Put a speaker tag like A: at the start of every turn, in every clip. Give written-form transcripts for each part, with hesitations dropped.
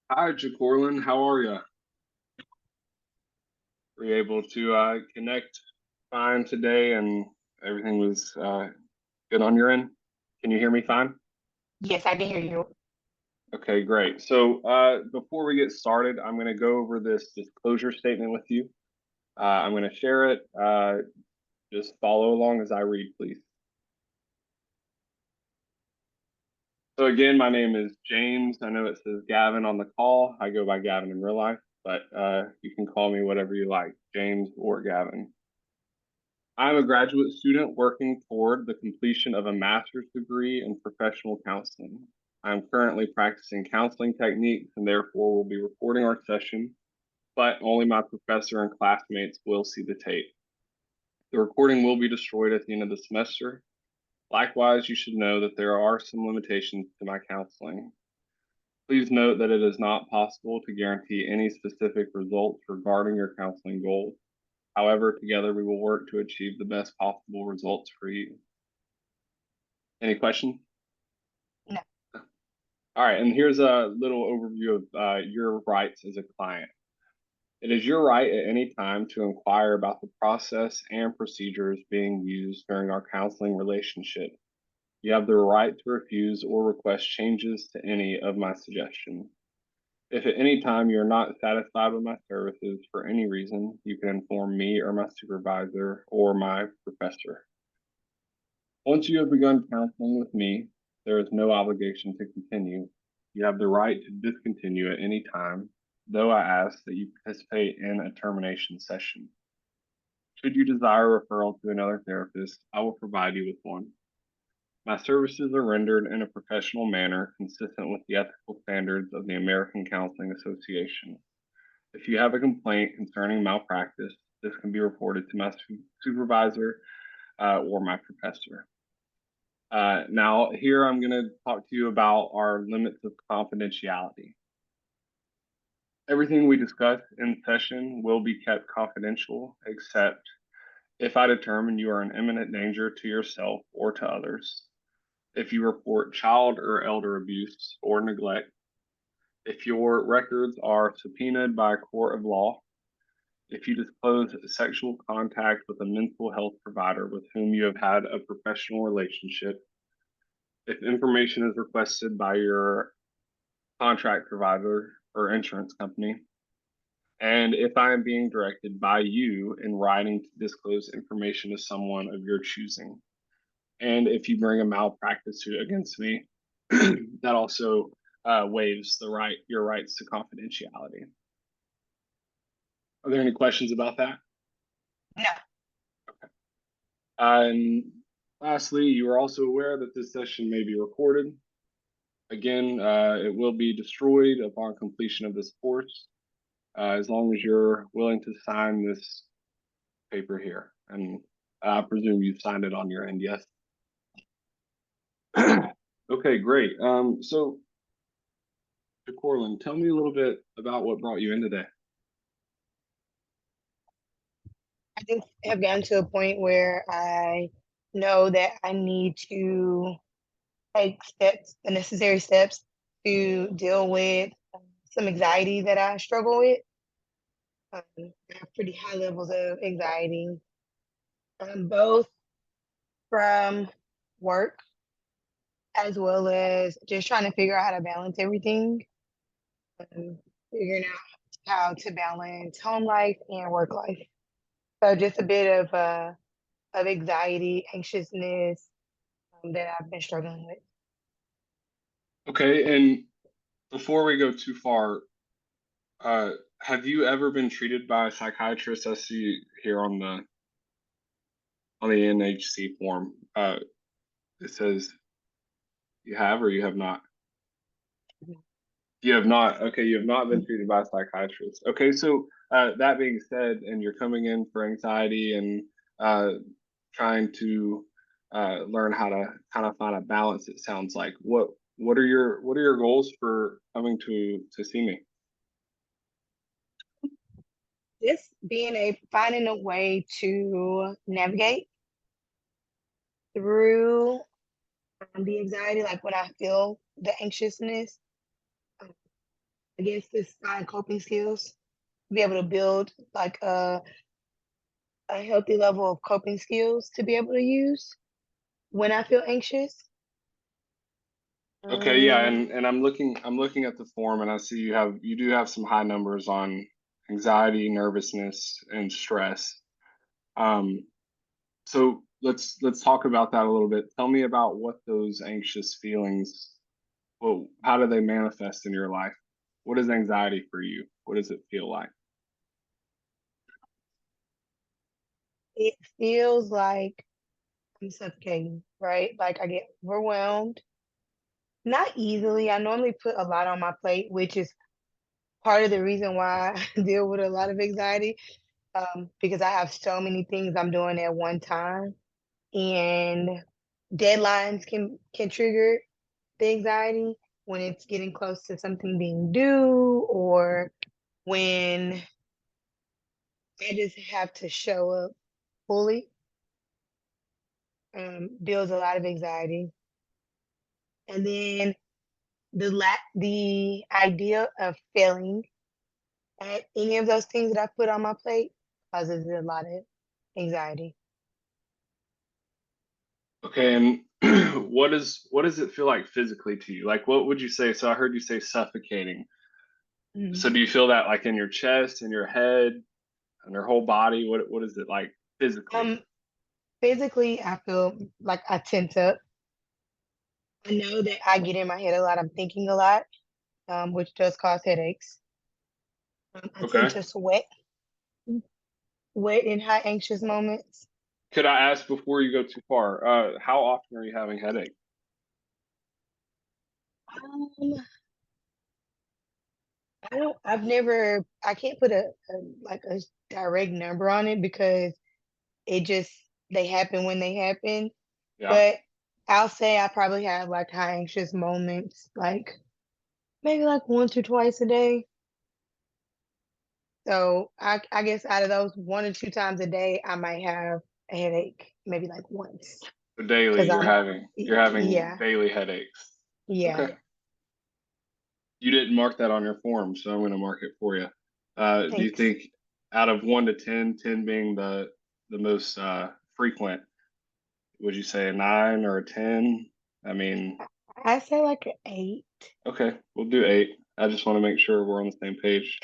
A: Hi, Jacorlin. How are you? Were you able to connect fine today and everything was good on your end? Can you hear me fine?
B: Yes, I can hear you.
A: Okay, great. So before we get started, I'm going to go over this disclosure statement with you. I'm going to share it. Just follow along as I read, please. So again, my name is James. I know it says Gavin on the call. I go by Gavin in real life, but you can call me whatever you like, James or Gavin. I'm a graduate student working toward the completion of a master's degree in professional counseling. I'm currently practicing counseling techniques and therefore will be recording our session, but only my professor and classmates will see the tape. The recording will be destroyed at the end of the semester. Likewise, you should know that there are some limitations to my counseling. Please note that it is not possible to guarantee any specific results regarding your counseling goals. However, together we will work to achieve the best possible results for you. Any questions?
B: No.
A: All right, and here's a little overview of your rights as a client. It is your right at any time to inquire about the process and procedures being used during our counseling relationship. You have the right to refuse or request changes to any of my suggestions. If at any time you are not satisfied with my services for any reason, you can inform me or my supervisor or my professor. Once you have begun counseling with me, there is no obligation to continue. You have the right to discontinue at any time, though I ask that you participate in a termination session. Should you desire referral to another therapist, I will provide you with one. My services are rendered in a professional manner consistent with the ethical standards of the American Counseling Association. If you have a complaint concerning malpractice, this can be reported to my supervisor or my professor. Now, here I'm going to talk to you about our limits of confidentiality. Everything we discuss in session will be kept confidential, except if I determine you are an imminent danger to yourself or to others, if you report child or elder abuse or neglect, if your records are subpoenaed by a court of law, if you disclose sexual contact with a mental health provider with whom you have had a professional relationship, if information is requested by your contract provider or insurance company, and if I am being directed by you in writing to disclose information to someone of your choosing, and if you bring a malpractice suit against me, that also waives your rights to confidentiality. Are there any questions about that?
B: No.
A: And lastly, you are also aware that this session may be recorded. Again, it will be destroyed upon completion of this course, as long as you're willing to sign this paper here. And I presume you signed it on your end, yes? Okay, great. So, Corlin, tell me a little bit about what brought you in today.
B: I just have gotten to a point where I know that I need to take steps, the necessary steps to deal with some anxiety that I struggle with. I have pretty high levels of anxiety, both from work as well as just trying to figure out how to balance everything, figuring out how to balance home life and work life. So just a bit of anxiety, anxiousness that I've been struggling with.
A: Okay, and before we go too far, uh, have you ever been treated by a psychiatrist? I see here on the NHC form. It says you have or you have not. You have not. Okay, you have not been treated by a psychiatrist. Okay, so that being said, and you're coming in for anxiety and trying to learn how to kind of find a balance. It sounds like what are your goals for coming to see me?
B: Just finding a way to navigate through the anxiety, like when I feel the anxiousness, um, I guess this find coping skills, be able to build like a healthy level of coping skills to be able to use when I feel anxious.
A: Okay, yeah,
B: Um,
A: and I'm looking at the form and I see you do have some high numbers on anxiety, nervousness, and stress. Um, so let's talk about that a little bit. Tell me about what those anxious feelings, well, how do they manifest in your life? What is anxiety for you? What does it feel like?
B: it feels like I'm suffocating, right? Like I get overwhelmed, not easily. I normally put a lot on my plate, which is part of the reason why I deal with a lot of anxiety, because I have so many things I'm doing at one time, and deadlines can trigger the anxiety when it's getting close to something being due, or when I just have to show up fully, builds a lot of anxiety. And then the idea of failing at any of those things that I put on my plate causes a lot of anxiety.
A: Okay, and what does it feel like physically to you? Like what would you say? So I heard you say suffocating. So
B: Mhm.
A: do you feel that like in your chest, in your head, and your whole body? What is it like physically?
B: Um, Physically, I feel like I tense up. I know that I get in my head a lot. I'm thinking a lot, which does cause headaches. I tend
A: Okay.
B: to sweat in high anxious moments.
A: Could I ask before you go too far, how often are you having headache?
B: Um, I can't put a like a direct number on it because it just they happen when they happen.
A: Yeah.
B: But I'll say I probably have like high anxious moments, like maybe like once or twice a day. So I guess out of those 1 or 2 times a day, I might have a headache, maybe like once.
A: So daily
B: Cause
A: you're
B: I'm
A: having you're having
B: yeah,
A: daily headaches.
B: yeah,
A: Okay. You didn't mark that on your form, so I'm going to mark it for you. Do you
B: thanks.
A: think out of 1 to 10, 10 being the most frequent, would you say a 9 or a 10? I mean,
B: I say like an 8.
A: okay, we'll do 8. I just want to make sure we're on the same page.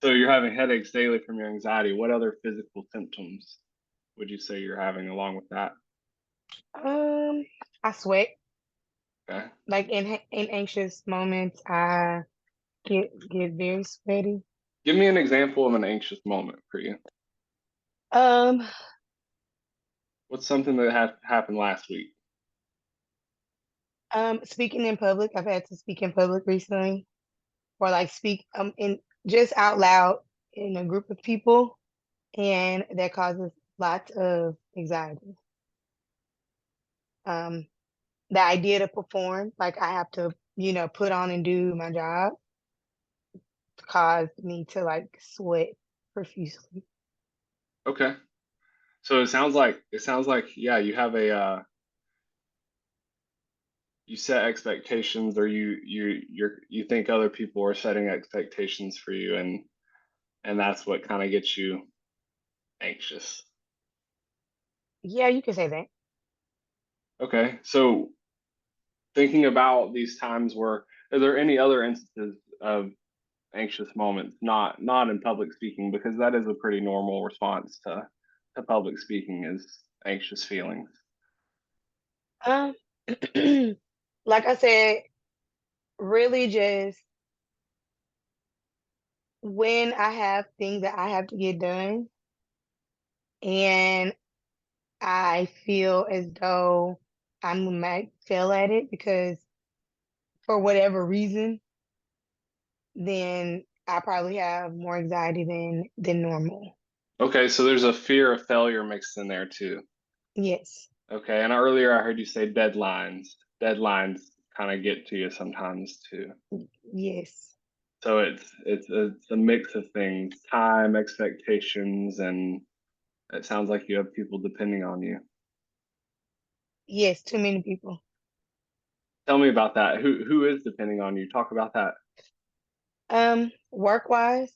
A: So you're having headaches daily from your anxiety. What other physical symptoms would you say you're having along with that?
B: Um, I sweat.
A: Okay.
B: Like in anxious moments, I get very sweaty.
A: Give me an example of an anxious moment for you.
B: Um,
A: What's something that had happened last week?
B: Speaking in public, I've had to speak in public recently, or like speak in just out loud in a group of people, and that causes lots of anxiety. Um, the idea to perform, like I have to, put on and do my job, caused me to like sweat profusely.
A: Okay. So it sounds like yeah, you have a you set expectations or you think other people are setting expectations for you and that's what kind of gets you anxious.
B: Yeah, you can say that.
A: Okay. So thinking about these times where are there any other instances of anxious moments, not in public speaking, because that is a pretty normal response to public speaking is anxious feelings.
B: Um, like I said, really just when I have things that I have to get done and I feel as though I might fail at it because for whatever reason, then I probably have more anxiety than normal.
A: Okay, so there's a fear of failure mixed in there too.
B: Yes.
A: Okay, and earlier I heard you say deadlines. Deadlines kind of get to you sometimes too.
B: Yes.
A: So it's a mix of things, time, expectations, and it sounds like you have people depending on you.
B: Yes, too many people.
A: Tell me about that. Who is depending on you? Talk about that.
B: Work wise,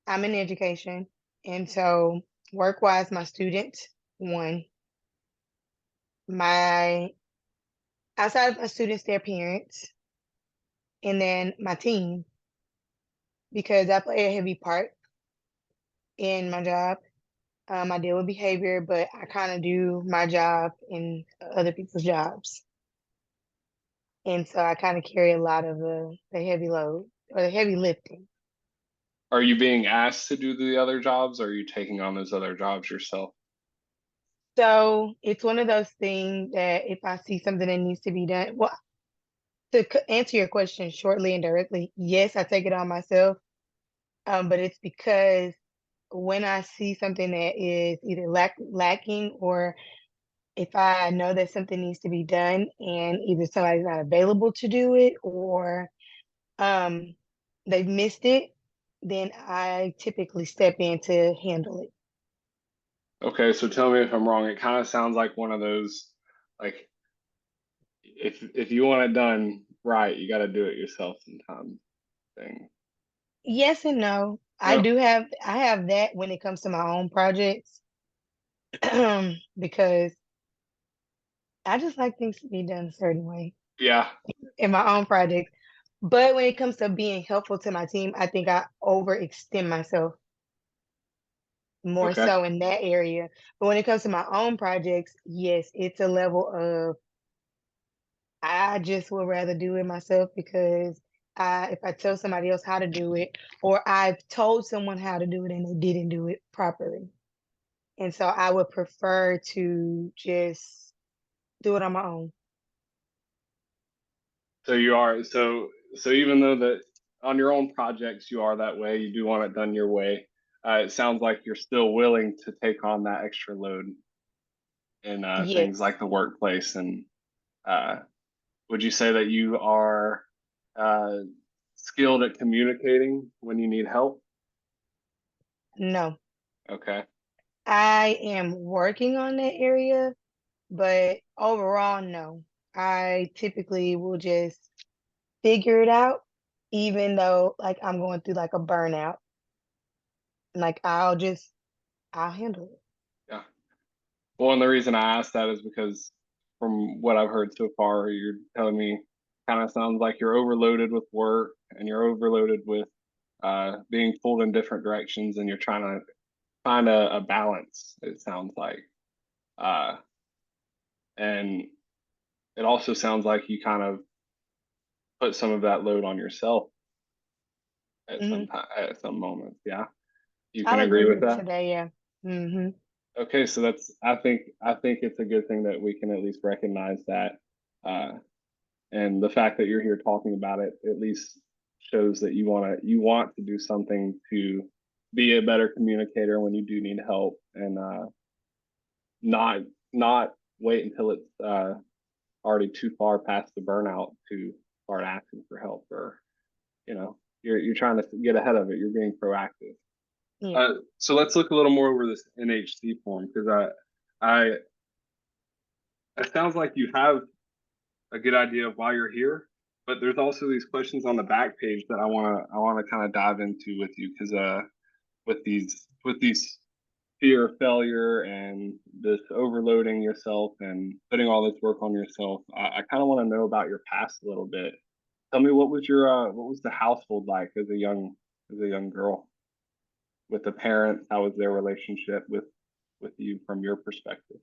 B: I'm in education, and so work wise, my students, one, my outside of my students, their parents, and then my team, because I play a heavy part in my job. I deal with behavior, but I kind of do my job in other people's jobs. And so I kind of carry a lot of the heavy load or the heavy lifting.
A: Are you being asked to do the other jobs, or are you taking on those other jobs yourself?
B: So it's one of those things that if I see something that needs to be done, well, to answer your question shortly and directly, yes, I take it on myself. But it's because when I see something that is either lacking or if I know that something needs to be done and either somebody's not available to do it or um, they've missed it, then I typically step in to handle it.
A: Okay, so tell me if I'm wrong. It kind of sounds like one of those, like if you want it done right, you got to do it yourself sometimes thing.
B: Yes and no.
A: No,
B: I have that when it comes to my own projects because I just like things to be done a certain way
A: yeah,
B: in my own projects. But when it comes to being helpful to my team, I think I overextend myself more
A: okay.
B: so in that area. But when it comes to my own projects, yes, it's a level of I just would rather do it myself because if I tell somebody else how to do it, or I've told someone how to do it and they didn't do it properly. And so I would prefer to just do it on my own.
A: So you are so even though that on your own projects you are that way, you do want it done your way. It sounds like you're still willing to take on that extra load in things
B: Yes.
A: like the workplace. And uh, would you say that you are uh, skilled at communicating when you need help?
B: No.
A: Okay.
B: I am working on that area, but overall, no. I typically will just figure it out, even though like I'm going through like a burnout. Like I'll handle it.
A: Yeah. Well, and the reason I asked that is because from what I've heard so far, you're telling me kind of sounds like you're overloaded with work and you're overloaded with being pulled in different directions and you're trying to find a balance, it sounds like. Uh, and it also sounds like you kind of put some of that load on yourself at
B: Hmm.
A: some time, at some moments. Yeah. You can
B: I'll
A: agree
B: agree
A: with
B: with
A: that?
B: today. Yeah. Hmm.
A: Okay, so that's I think it's a good thing that we can at least recognize that. Uh, and the fact that you're here talking about it at least shows that you want to do something to be a better communicator when you do need help and not not wait until it's already too far past the burnout to start asking for help or you're trying to get ahead of it, you're being proactive.
B: Yeah.
A: So let's look a little more over this NHC form because I it sounds like you have a good idea of why you're here. But there's also these questions on the back page that I want to kind of dive into with you because with these fear of failure and this overloading yourself and putting all this work on yourself, I kind of want to know about your past a little bit. Tell me what was the household like as a young girl with the parents? How was their relationship with you from your perspective?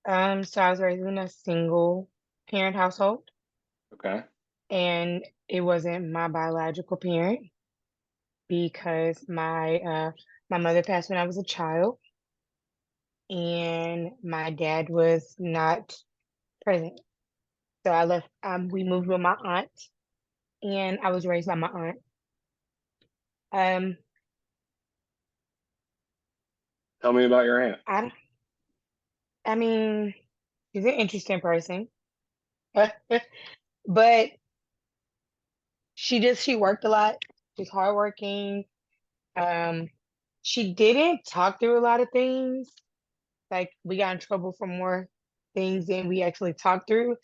B: So I was raised in a single parent household,
A: Okay.
B: and it wasn't my biological parent because my mother passed when I was a child, and my dad was not present. So I left. We moved with my aunt, and I was raised by my aunt. Um,
A: Tell me about your aunt.
B: I I mean, she's an interesting person, but she worked a lot. She's hardworking. Um, she didn't talk through a lot of things. Like we got in trouble for more things than we actually talked through.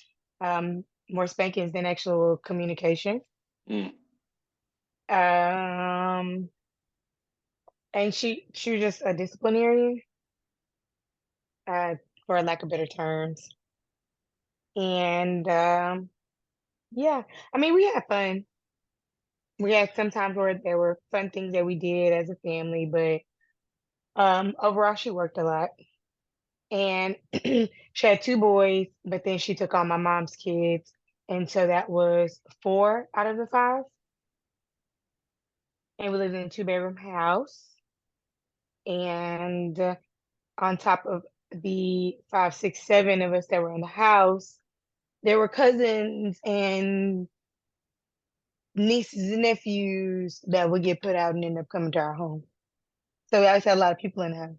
B: More spankings than actual communication.
A: Mm.
B: Um, and she was just a disciplinarian, uh, for lack of better terms. And yeah, I mean, we had fun. We had some times where there were fun things that we did as a family, but overall, she worked a lot. And she had 2 boys, but then she took on my mom's kids, and so that was 4 out of the 5, and we lived in a two-bedroom house, and, on top of the 5, 6, 7 of us that were in the house, there were cousins and nieces and nephews that would get put out and end up coming to our home. So we always had a lot of people in the house.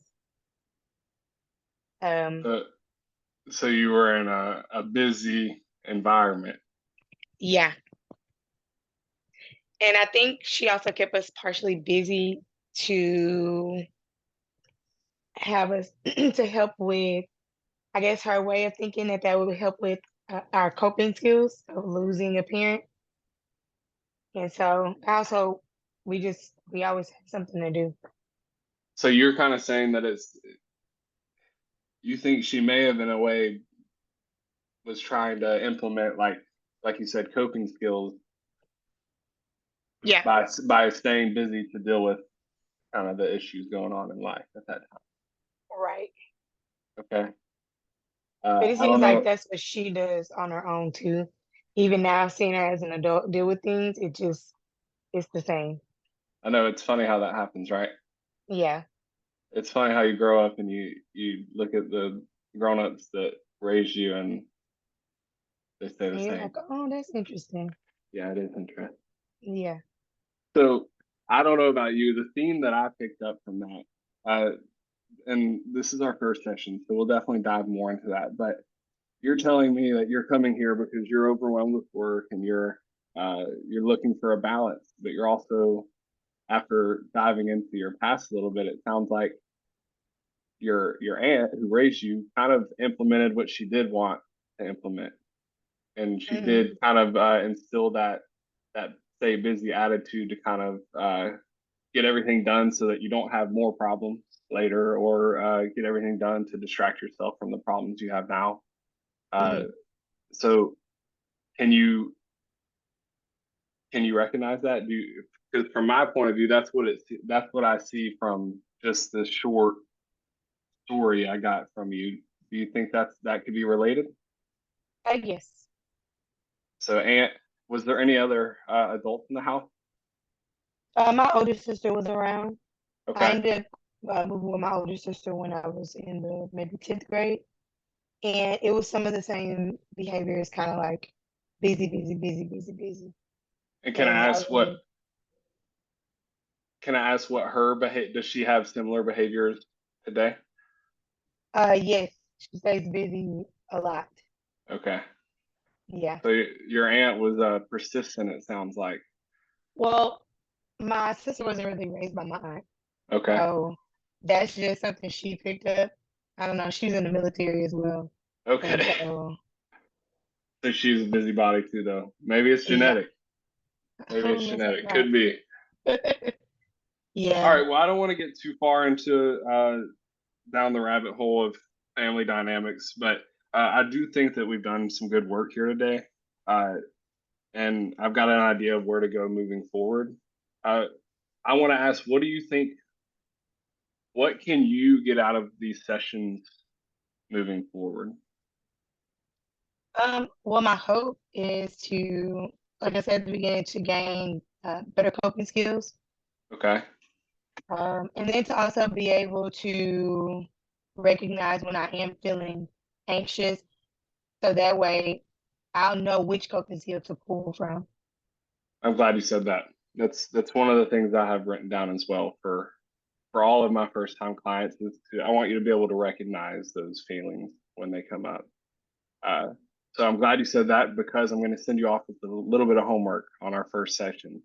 B: Um,
A: So, so you were in a busy environment.
B: yeah, and I think she also kept us partially busy to have us to help with, I guess, her way of thinking that would help with, our coping skills of losing a parent, and so also we always had something to do.
A: So you're kind of saying that you think she may have in a way was trying to implement like you said coping skills
B: Yeah,
A: by staying busy to deal with kind of the issues going on in life at that
B: right.
A: time. Okay.
B: But it
A: I don't
B: seems like
A: know.
B: that's what she does on her own too. Even now, seeing her as an adult deal with things, it's the same.
A: I know it's funny how that happens, right?
B: Yeah.
A: It's funny how you grow up and you look at the grown-ups that raised you and they stay the
B: And you're
A: same.
B: like, oh, that's interesting.
A: Yeah, it is interesting.
B: Yeah.
A: So I don't know about you. The theme that I picked up from that, uh, and this is our first session, so we'll definitely dive more into that. But you're telling me that you're coming here because you're overwhelmed with work and you're looking for a balance, but you're also after diving into your past a little bit, it sounds like your aunt who raised you kind of implemented what she did want to implement, and she
B: Mhm.
A: did kind of instill that stay busy attitude to kind of get everything done so that you don't have more problems later, or get everything done to distract yourself from the problems you have now. Uh,
B: Mhm.
A: so can you recognize that? Do you, because from my point of view, that's what I see from just the short story I got from you. Do you think that could be related?
B: Yes.
A: So, Aunt, was there any other adults in the house?
B: My older sister was around. I
A: Okay,
B: ended up moving with my older sister when I was in the maybe 10th grade. And it was some of the same behaviors, kind of like busy, busy, busy, busy, busy.
A: and
B: And that was,
A: can I ask what her behavior? Does she have similar behaviors today?
B: yes, she stays busy a lot.
A: Okay,
B: Yeah.
A: so your aunt was persistent. It sounds like.
B: Well, my sister wasn't really raised by my aunt.
A: Okay,
B: So that's just something she picked up. I don't know. She's in the military as well. And
A: okay.
B: so,
A: So she's a busybody too, though. Maybe it's
B: yeah,
A: genetic.
B: I
A: Maybe it's
B: don't know
A: genetic.
B: about
A: Could be.
B: that.
A: All
B: Yeah.
A: right. Well, I don't want to get too far into down the rabbit hole of family dynamics, but I do think that we've done some good work here today, uh, and I've got an idea of where to go moving forward. Uh, I want to ask, what do you think? What can you get out of these sessions moving forward?
B: Well, my hope is to, like I said at the beginning, to gain better coping skills.
A: Okay.
B: And then to also be able to recognize when I am feeling anxious. So that way I'll know which coping skill to pull from.
A: I'm glad you said that. That's one of the things I have written down as well for all of my first time clients is I want you to be able to recognize those feelings when they come up. Uh, so I'm glad you said that because I'm going to send you off with a little bit of homework on our first session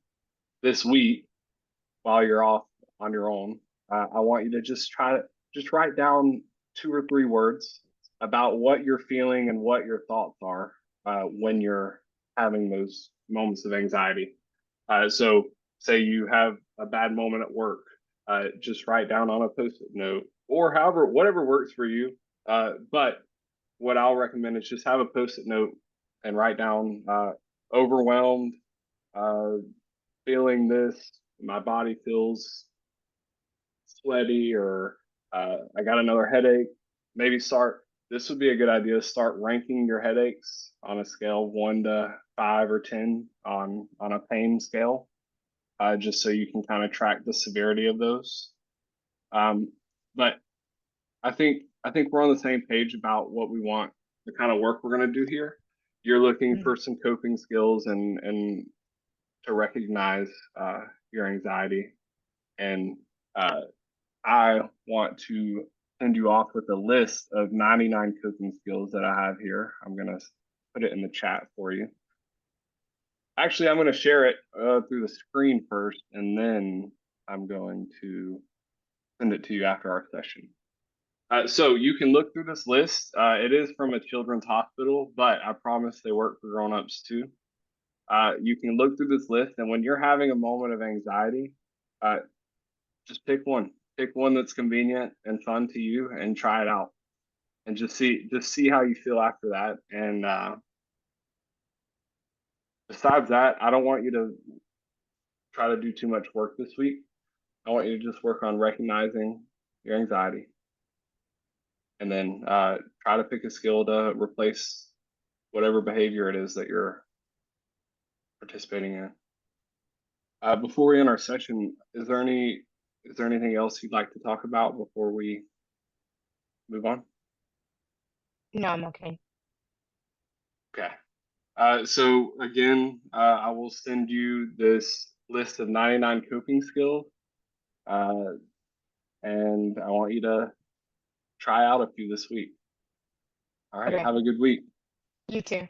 A: this week while you're off on your own. I want you to just write down 2 or 3 words about what you're feeling and what your thoughts are when you're having those moments of anxiety. So say you have a bad moment at work, just write down on a post-it note or however, whatever works for you. But what I'll recommend is just have a post-it note and write down overwhelmed, uh, feeling this, my body feels sweaty, or I got another headache. Maybe this would be a good idea to start ranking your headaches on a scale of 1 to 5 or 10 on a pain scale, just so you can kind of track the severity of those. But I think we're on the same page about what we want, the kind of work we're going to do here. You're looking
B: Mm.
A: for some coping skills and to recognize your anxiety, and uh, I want to send you off with a list of 99 coping skills that I have here. I'm going to put it in the chat for you. Actually, I'm going to share it through the screen first, and then I'm going to send it to you after our session. So you can look through this list. It is from a children's hospital, but I promise they work for grown-ups too. You can look through this list, and when you're having a moment of anxiety, uh, just pick one. Pick one that's convenient and fun to you, and try it out, and just see how you feel after that. And besides that, I don't want you to try to do too much work this week. I want you to just work on recognizing your anxiety, and then try to pick a skill to replace whatever behavior it is that you're participating in. Before we end our session, is there anything else you'd like to talk about before we move on?
B: No, I'm okay.
A: Okay. So again, I will send you this list of 99 coping skills, uh, and I want you to try out a few this week. All right.
B: Okay.
A: Have a good week.
B: You too.